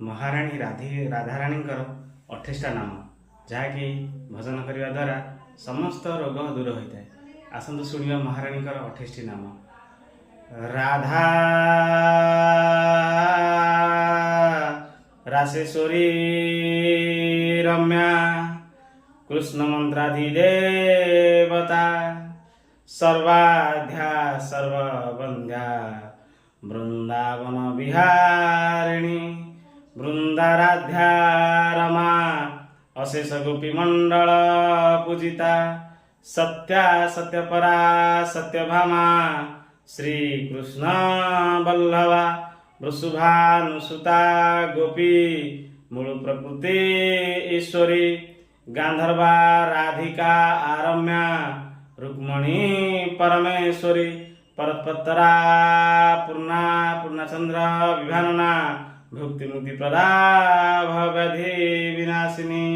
महाराणी राधाराणी 28टा नाम जहाँकि भजन करने द्वारा समस्त रोग दूर होता है। आसतु शुणा महाराणी 28टी नाम। राधा रासेश्वरी रम्या कृष्ण मंत्राधिदेवता सर्वाध्या सर्ववंद्या वृंदावन विहारिणी वृंदाराध्या रमा अशेष गोपी मंडल पूजिता सत्या सत्यपरा सत्यभामा श्री कृष्ण वल्लभा वृषभानुसुता गोपी मूल प्रकृति ईश्वरी गांधर्वा राधिका आरम्या रुक्मणी परमेश्वरी परतपत्तरा पूर्णा पूर्णचंद्र विभानना भुक्ति मुक्ति प्रदा भवव्याधि विनाशिनी।